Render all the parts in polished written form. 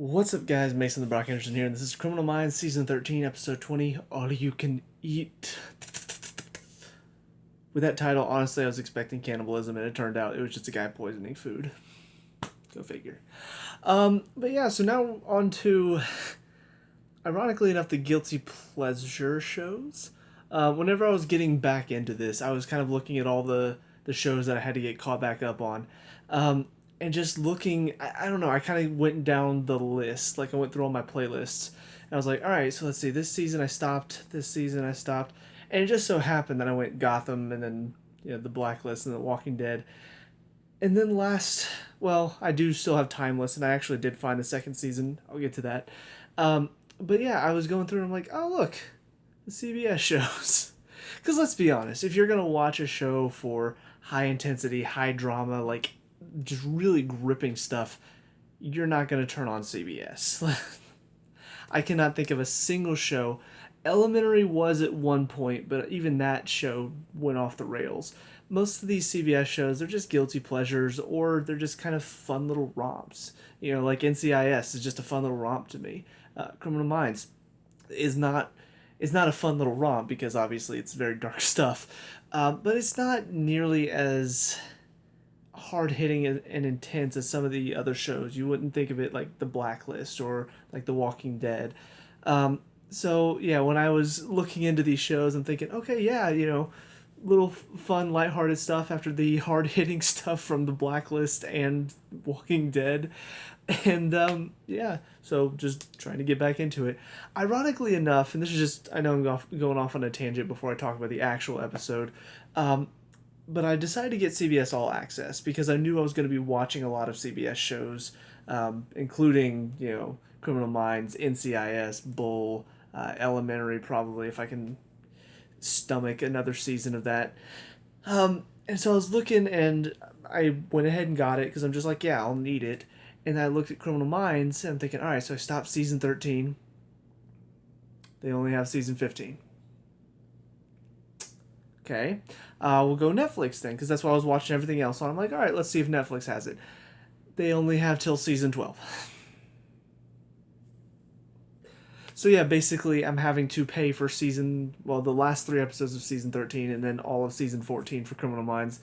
What's up, guys? Mason the Brock Henderson here, and this is Criminal Minds Season 13, Episode 20, All You Can Eat. With that title, honestly, I was expecting cannibalism, and it turned out it was just a guy poisoning food. Go figure. But yeah, so now on to, ironically enough, the guilty pleasure shows. Whenever I was getting back into this, I was kind of looking at all the shows that I had to get caught back up on. And just looking, I don't know, I kind of went down the list. Like, I went through all my playlists. And I was like, all right, so let's see. This season I stopped. This season I stopped. And it just so happened that I went Gotham and then, The Blacklist and The Walking Dead. And then well, I do still have Timeless, and I actually did find the second season. I'll get to that. But yeah, I was going through and I'm like, oh, look, the CBS shows. Because let's be honest, if you're going to watch a show for high intensity, high drama, like just really gripping stuff, you're not going to turn on CBS. I cannot think of a single show. Elementary was at one point, but even that show went off the rails. Most of these CBS shows, they're just guilty pleasures, or they're just kind of fun little romps. Like NCIS is just a fun little romp to me. Criminal Minds is not a fun little romp because obviously it's very dark stuff, but it's not nearly as hard hitting and intense as some of the other shows. You wouldn't think of it like The Blacklist or like The Walking Dead. So yeah, when I was looking into these shows, I'm thinking, okay, yeah, little fun, lighthearted stuff after the hard hitting stuff from The Blacklist and Walking Dead, and yeah, so just trying to get back into it. Ironically enough, and this is just I know going off on a tangent before I talk about the actual episode. But I decided to get CBS All Access because I knew I was going to be watching a lot of CBS shows, including Criminal Minds, NCIS, Bull, Elementary, probably if I can stomach another season of that. And so I was looking, and I went ahead and got it because I'm just like, yeah, I'll need it. And I looked at Criminal Minds, and I'm thinking, all right, so I stopped season 13. They only have season 15. Okay, we'll go Netflix then, because that's why I was watching everything else on. I'm like, all right, let's see if Netflix has it. They only have till season 12. So yeah, basically, I'm having to pay for the last three episodes of season 13, and then all of season 14 for Criminal Minds,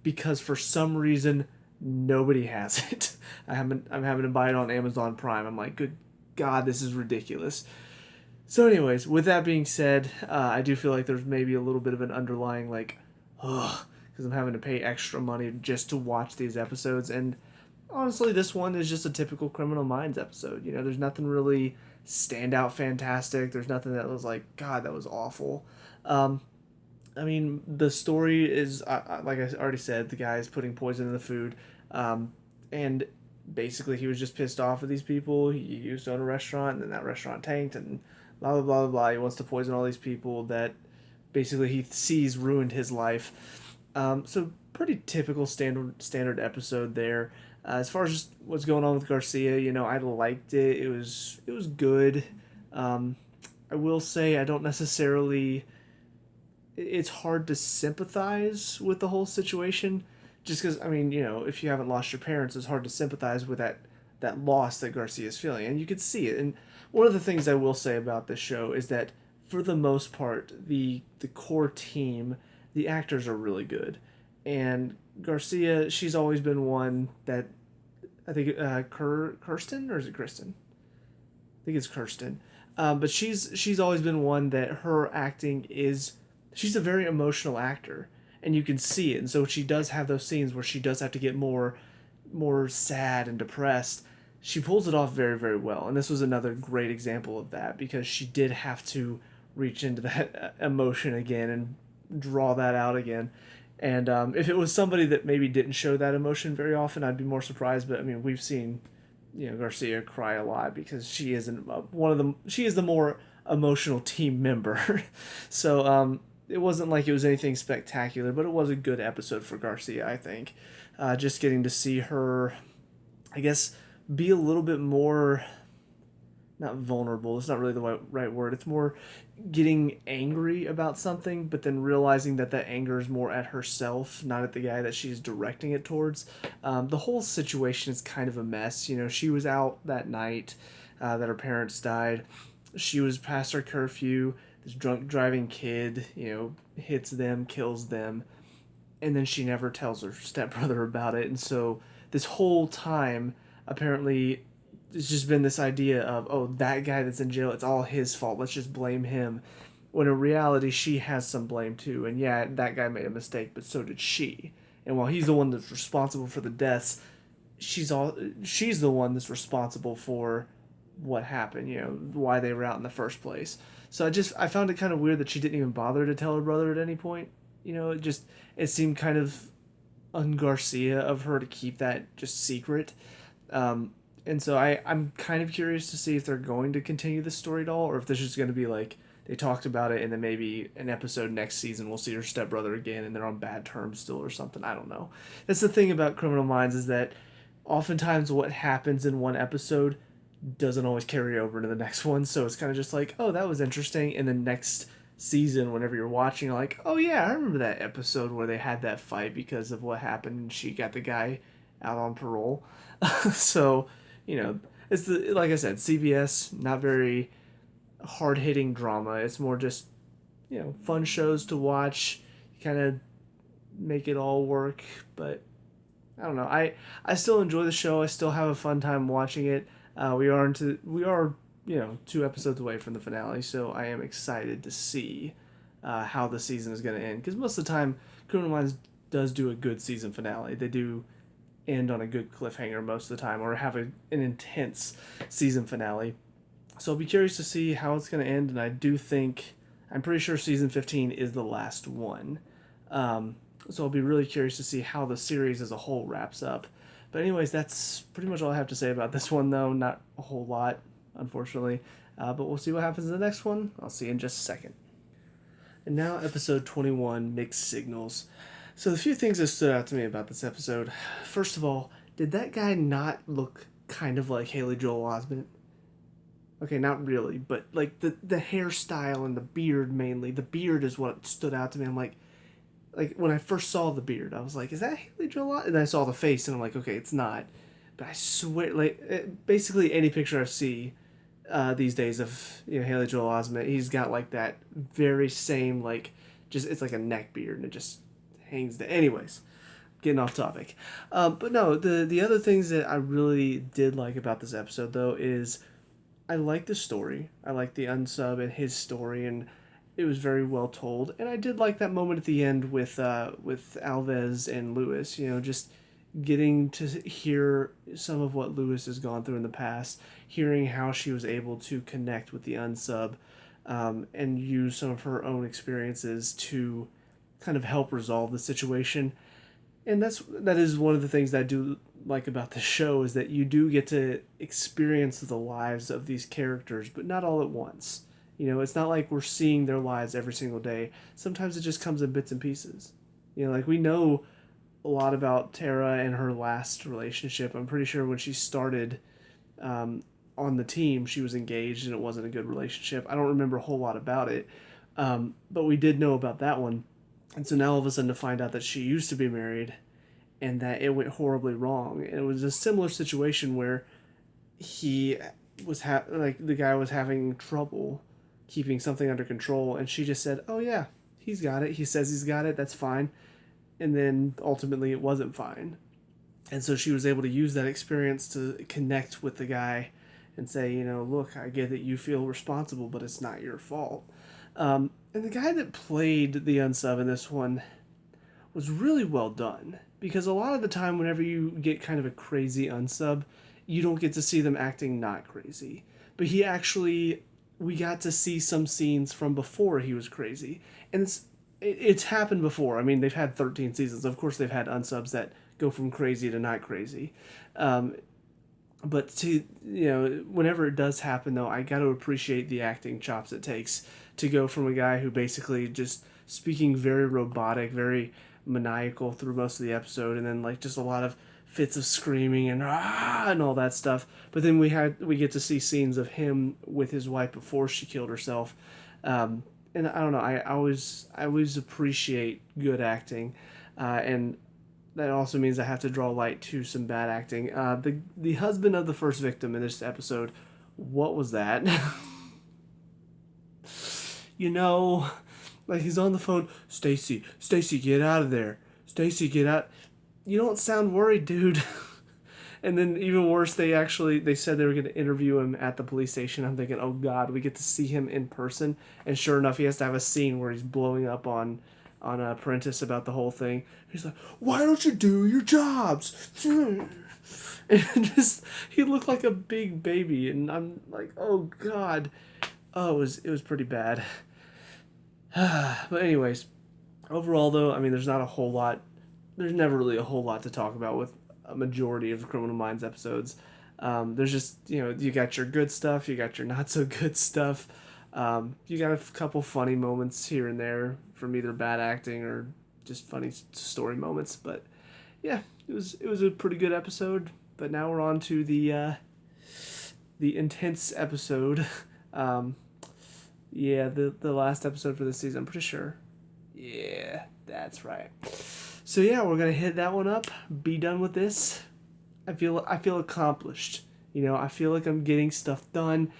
because for some reason nobody has it. I'm having to buy it on Amazon Prime. I'm like, good God, this is ridiculous. So, anyways, with that being said, I do feel like there's maybe a little bit of an underlying, like, ugh, because I'm having to pay extra money just to watch these episodes. And honestly, this one is just a typical Criminal Minds episode. There's nothing really standout fantastic. There's nothing that was like, God, that was awful. I mean, the story is, like I already said, the guy is putting poison in the food. And basically, he was just pissed off at these people. He used to own a restaurant, and then that restaurant tanked, and blah blah blah blah blah. He wants to poison all these people that basically he sees ruined his life. So pretty typical standard episode there. As far as what's going on with Garcia, I liked it. It was good. I will say I don't necessarily. It's hard to sympathize with the whole situation, just because if you haven't lost your parents, it's hard to sympathize with that loss that Garcia is feeling, and you could see it. And one of the things I will say about this show is that for the most part, the core team, the actors are really good, and Garcia, she's always been one that I think Kirsten, or is it Kristen? I think it's Kirsten. But she's always been one that her acting is she's a very emotional actor, and you can see it. And so she does have those scenes where she does have to get more sad and depressed. She pulls it off very, very well. And this was another great example of that because she did have to reach into that emotion again and draw that out again. And if it was somebody that maybe didn't show that emotion very often, I'd be more surprised. But I mean, we've seen Garcia cry a lot because she isn't one of them. She is the more emotional team member. So it wasn't like it was anything spectacular, but it was a good episode for Garcia, I think. Just getting to see her, I guess, be a little bit more not vulnerable. It's not really the right word. It's more getting angry about something, but then realizing that that anger is more at herself, not at the guy that she's directing it towards. The whole situation is kind of a mess. You know, she was out that night that her parents died. She was past her curfew. This drunk driving kid, hits them, kills them, and then she never tells her stepbrother about it. And so this whole time, apparently, it's just been this idea of, oh, that guy that's in jail, it's all his fault. Let's just blame him. When in reality, she has some blame too. And yeah, that guy made a mistake, but so did she. And while he's the one that's responsible for the deaths, she's the one that's responsible for what happened, why they were out in the first place. So I found it kind of weird that she didn't even bother to tell her brother at any point. It seemed kind of un-Garcia of her to keep that just secret. And so I'm kind of curious to see if they're going to continue this story at all, or if this is going to be like they talked about it and then maybe an episode next season we'll see her stepbrother again and they're on bad terms still or something. I don't know. That's the thing about Criminal Minds, is that oftentimes what happens in one episode doesn't always carry over into the next one. So it's kind of just like, oh, that was interesting. And then next season, whenever you're watching, you're like, oh yeah, I remember that episode where they had that fight because of what happened and she got the guy out on parole. So, it's like I said, CBS, not very hard hitting drama. It's more just, fun shows to watch, kind of make it all work. But I don't know. I still enjoy the show. I still have a fun time watching it. We are 2 episodes away from the finale, so I am excited to see how the season is going to end. Because most of the time, Criminal Minds does do a good season finale. They do end on a good cliffhanger most of the time, or have an intense season finale. So I'll be curious to see how it's going to end, and I'm pretty sure season 15 is the last one. So I'll be really curious to see how the series as a whole wraps up. But anyways, that's pretty much all I have to say about this one, though. Not a whole lot, unfortunately. But we'll see what happens in the next one. I'll see you in just a second. And now episode 21, Mixed Signals. So the few things that stood out to me about this episode. First of all, did that guy not look kind of like Haley Joel Osment? Okay, not really, but like the hairstyle and the beard mainly. The beard is what stood out to me. I'm like when I first saw the beard, I was like, is that Haley Joel Osment? And I saw the face, and I'm like, okay, it's not. But I swear, basically any picture I see these days of Haley Joel Osment, he's got like that very same it's like a neck beard, and it just hangs there. Anyways, getting off topic. But no, the other things that I really did like about this episode though is I like the story. I like the unsub and his story, and it was very well told. And I did like that moment at the end with Alves and Lewis. Just getting to hear some of what Lewis has gone through in the past, hearing how she was able to connect with the unsub, and use some of her own experiences to kind of help resolve the situation. And that is one of the things that I do like about the show, is that you do get to experience the lives of these characters, but not all at once. It's not like we're seeing their lives every single day. Sometimes it just comes in bits and pieces. We know a lot about Tara and her last relationship. I'm pretty sure when she started on the team, she was engaged and it wasn't a good relationship. I don't remember a whole lot about it, but we did know about that one. And so now all of a sudden to find out that she used to be married and that it went horribly wrong. And it was a similar situation where he was the guy was having trouble keeping something under control, and she just said, "Oh yeah, he's got it. He says he's got it. That's fine." And then ultimately it wasn't fine. And so she was able to use that experience to connect with the guy and say, look, I get that you feel responsible, but it's not your fault. And the guy that played the unsub in this one was really well done, because a lot of the time whenever you get kind of a crazy unsub, you don't get to see them acting not crazy. But we got to see some scenes from before he was crazy. And it's happened before. I mean, they've had 13 seasons. Of course, they've had unsubs that go from crazy to not crazy. But whenever it does happen, though, I got to appreciate the acting chops it takes to go from a guy who basically just speaking very robotic, very maniacal through most of the episode, and then just a lot of fits of screaming and all that stuff. But then we get to see scenes of him with his wife before she killed herself. And I don't know. I always appreciate good acting, and that also means I have to draw light to some bad acting. The husband of the first victim in this episode, what was that? you know, like he's on the phone. Stacy, get out of there. Stacy, get out. You don't sound worried, dude. And then even worse, they said they were going to interview him at the police station. I'm thinking, oh God, we get to see him in person. And sure enough, he has to have a scene where he's blowing up on Apprentice about the whole thing. He's like, why don't you do your jobs? And just he looked like a big baby, and I'm like, oh God, oh it was pretty bad. But anyways, overall though, I mean, there's not a whole lot. There's never really a whole lot to talk about with a majority of Criminal Minds episodes. There's just, you got your good stuff, you got your not so good stuff. You got a couple funny moments here and there from either bad acting or just funny story moments. But yeah, it was a pretty good episode. But now we're on to the intense episode. Yeah, the last episode for this season, I'm pretty sure. Yeah, that's right. So yeah, we're gonna hit that one up. Be done with this. I feel accomplished. I feel like I'm getting stuff done.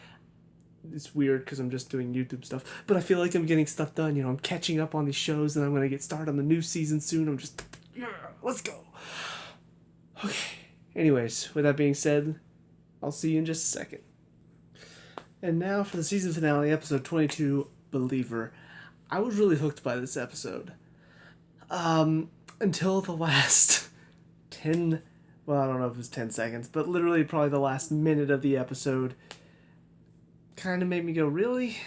It's weird because I'm just doing YouTube stuff, but I feel like I'm getting stuff done. I'm catching up on these shows, and I'm gonna get started on the new season soon. I'm just, yeah, let's go. Okay. Anyways, with that being said, I'll see you in just a second. And now for the season finale, episode 22, Believer. I was really hooked by this episode. Until the last 10, well, I don't know if it was 10 seconds, but literally probably the last minute of the episode kind of made me go, really?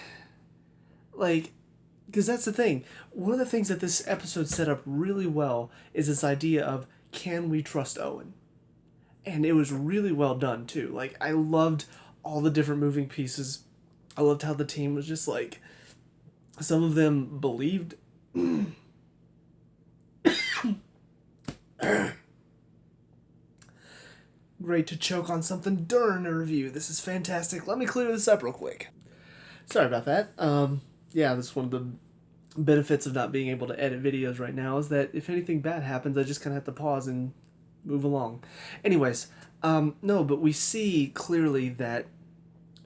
Like, because that's the thing. One of the things that this episode set up really well is this idea of, can we trust Owen? And it was really well done, too. Like, I loved all the different moving pieces. I loved how the team was just like, some of them believed... Great to choke on something during a review. This is fantastic. Let me clear this up real quick. Sorry about that. Yeah, that's one of the benefits of not being able to edit videos right now, is that if anything bad happens, I just kind of have to pause and move along. Anyways, no, but we see clearly that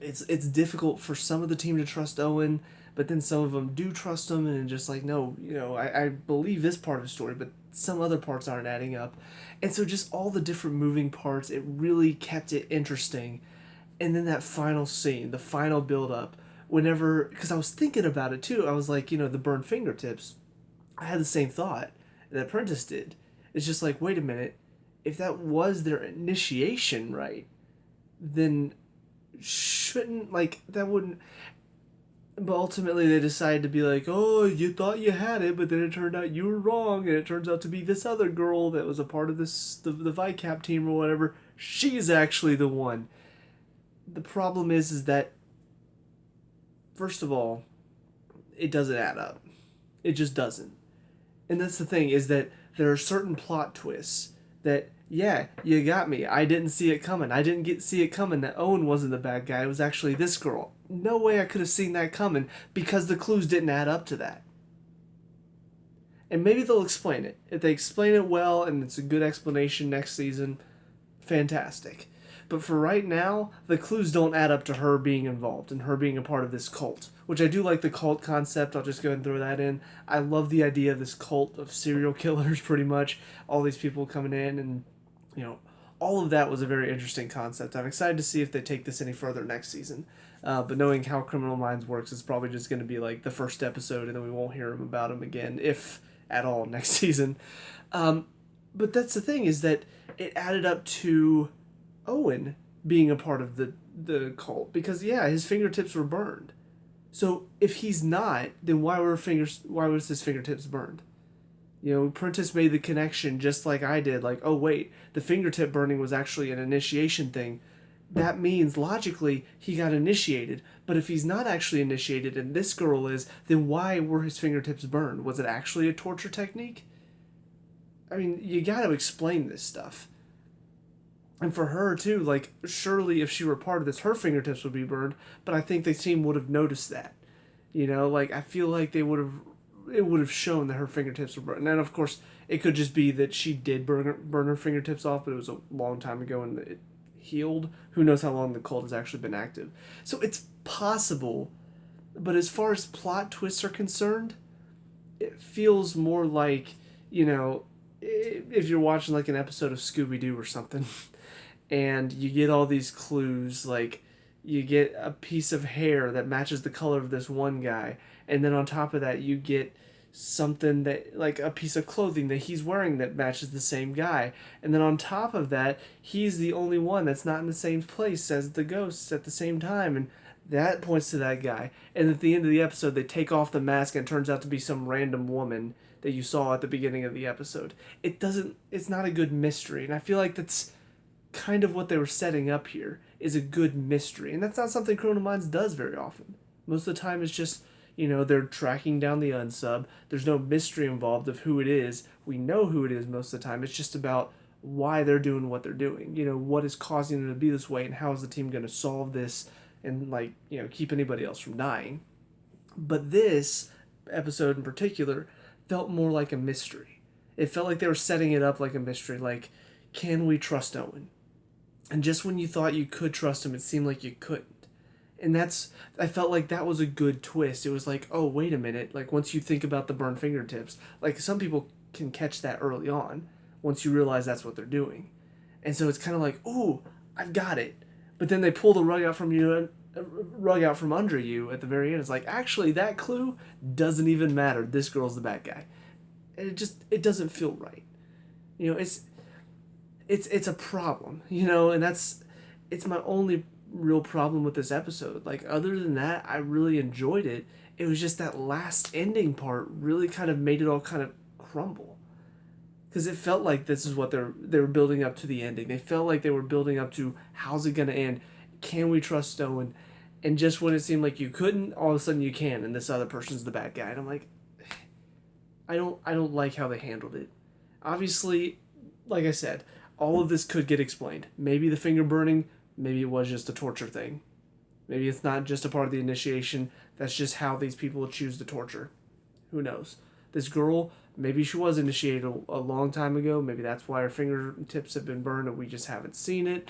it's difficult for some of the team to trust Owen, but then some of them do trust him, and just like, no, I believe this part of the story, but some other parts aren't adding up. And so just all the different moving parts, it really kept it interesting. And then that final scene, the final build-up, because I was thinking about it too, I was like, the burned fingertips, I had the same thought that Prentice did. It's just like, wait a minute, if that was their initiation, right, then that wouldn't... But ultimately they decided to be like, oh, you thought you had it, but then it turned out you were wrong, and it turns out to be this other girl that was a part of the ViCap team or whatever. She's actually the one. The problem is that, first of all, it doesn't add up. It just doesn't. And that's the thing, is that there are certain plot twists that, yeah, you got me. I didn't see it coming. I didn't see it coming that Owen wasn't the bad guy. It was actually this girl. No way I could have seen that coming, because the clues didn't add up to that. And maybe they'll explain it. If they explain it well and it's a good explanation next season, fantastic. But for right now, the clues don't add up to her being involved and her being a part of this cult, which I do like the cult concept. I'll just go ahead and throw that in. I love the idea of this cult of serial killers, pretty much. All these people coming in, and, all of that was a very interesting concept. I'm excited to see if they take this any further next season. But knowing how Criminal Minds works, it's probably just going to be like the first episode, and then we won't hear about him again, if at all, next season. But that's the thing, is that it added up to Owen being a part of the cult, because yeah, his fingertips were burned. So if he's not, then why was his fingertips burned? Prentice made the connection just like I did, like, oh wait, the fingertip burning was actually an initiation thing. That means logically he got initiated, but if he's not actually initiated and this girl is, then why were his fingertips burned? Was it actually a torture technique? I mean, you got to explain this stuff. And for her too, like surely if she were part of this, her fingertips would be burned. But I think the team would have noticed that. Like I feel like they would have, it would have shown that her fingertips were burned. And of course, it could just be that she did burn her fingertips off, but it was a long time ago and it healed. Who knows how long the cult has actually been active? So it's possible, but as far as plot twists are concerned, it feels more like, if you're watching like an episode of Scooby Doo or something, and you get all these clues, like you get a piece of hair that matches the color of this one guy, and then on top of that, you get something that, like a piece of clothing that he's wearing that matches the same guy, and then on top of that, he's the only one that's not in the same place as the ghosts at the same time, and that points to that guy. And at the end of the episode, they take off the mask and it turns out to be some random woman that you saw at the beginning of the episode. It's not a good mystery, and I feel like that's kind of what they were setting up here, is a good mystery, and that's not something Criminal Minds does very often. Most of the time it's just, they're tracking down the unsub. There's no mystery involved of who it is. We know who it is most of the time. It's just about why they're doing what they're doing. What is causing them to be this way, and how is the team going to solve this, and keep anybody else from dying. But this episode in particular felt more like a mystery. It felt like they were setting it up like a mystery. Like, can we trust Owen? And just when you thought you could trust him, it seemed like you couldn't. And I felt like that was a good twist. It was like, oh, wait a minute. Like, once you think about the burned fingertips, like, some people can catch that early on once you realize that's what they're doing. And so it's kind of like, ooh, I've got it. But then they pull the rug out from under you at the very end. It's like, actually, that clue doesn't even matter. This girl's the bad guy. And it doesn't feel right. It's a problem, and it's my only real problem with this episode. Like, other than that, I really enjoyed it. It was just that last ending part really kind of made it all kind of crumble. Because it felt like this is what they were building up to the ending. They felt like they were building up to, how's it going to end? Can we trust Owen? And just when it seemed like you couldn't, all of a sudden you can, and this other person's the bad guy. And I'm like, I don't like how they handled it. Obviously, like I said, all of this could get explained. Maybe the finger burning, maybe it was just a torture thing. Maybe it's not just a part of the initiation. That's just how these people choose to torture. Who knows? This girl, maybe she was initiated a long time ago. Maybe that's why her fingertips have been burned and we just haven't seen it.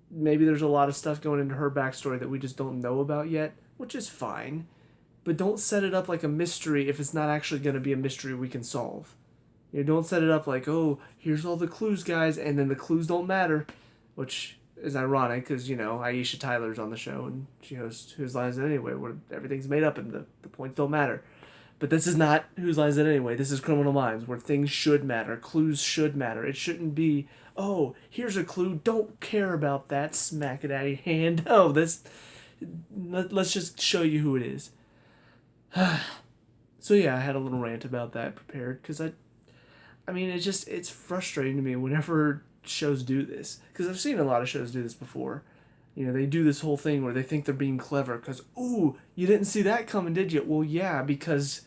Maybe there's a lot of stuff going into her backstory that we just don't know about yet, which is fine. But don't set it up like a mystery if it's not actually going to be a mystery we can solve. Don't set it up like, oh, here's all the clues, guys, and then the clues don't matter, which is ironic because, Aisha Tyler's on the show and she hosts Whose Line Is It Anyway, where everything's made up and the points don't matter. But this is not Whose Line Is It Anyway. This is Criminal Minds, where things should matter, clues should matter. It shouldn't be, oh, here's a clue, don't care about that, smack it out of your hand. Oh, let's just show you who it is. So yeah, I had a little rant about that prepared because it's frustrating to me whenever shows do this. Because I've seen a lot of shows do this before. They do this whole thing where they think they're being clever because, ooh, you didn't see that coming, did you? Well, yeah, because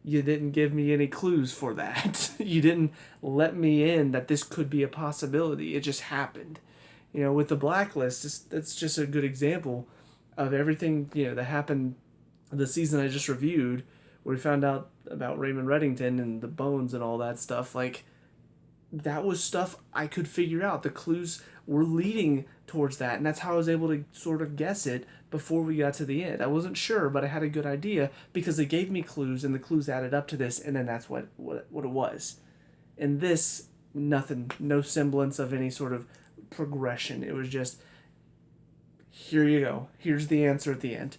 you didn't give me any clues for that. You didn't let me in that this could be a possibility. It just happened. With the Blacklist, that's just a good example of everything, that happened the season I just reviewed, where we found out about Raymond Reddington and the bones and all that stuff. Like, that was stuff I could figure out. The clues were leading towards that, and that's how I was able to sort of guess it before we got to the end. I wasn't sure, but I had a good idea because they gave me clues, and the clues added up to this, and then that's what it was. And this, nothing, no semblance of any sort of progression. It was just, here you go. Here's the answer at the end.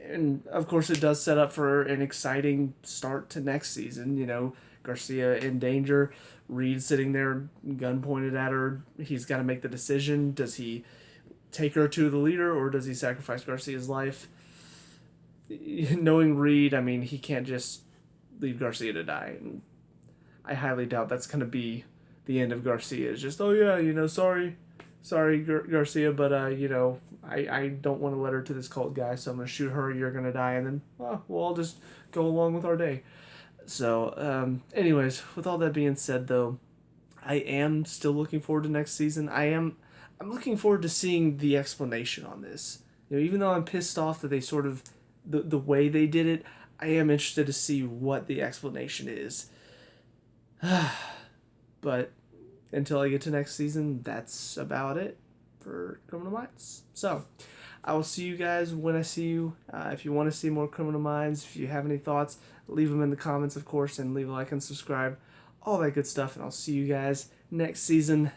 And of course it does set up for an exciting start to next season. Garcia in danger, Reed sitting there, gun pointed at her. He's got to make the decision. Does he take her to the leader or does he sacrifice Garcia's life? Knowing Reed, he can't just leave Garcia to die. And I highly doubt that's going to be the end of Garcia. It's just, oh yeah, sorry, Garcia, but, I don't want to let her to this cult guy, so I'm going to shoot her, you're going to die, and then, we'll all just go along with our day. So, anyways, with all that being said, though, I am still looking forward to next season. I'm looking forward to seeing the explanation on this. Even though I'm pissed off that they sort of the way they did it, I am interested to see what the explanation is. But until I get to next season, that's about it for Criminal Minds. So, I will see you guys when I see you. If you want to see more Criminal Minds, if you have any thoughts, leave them in the comments, of course, and leave a like and subscribe. All that good stuff, and I'll see you guys next season.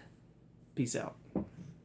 Peace out.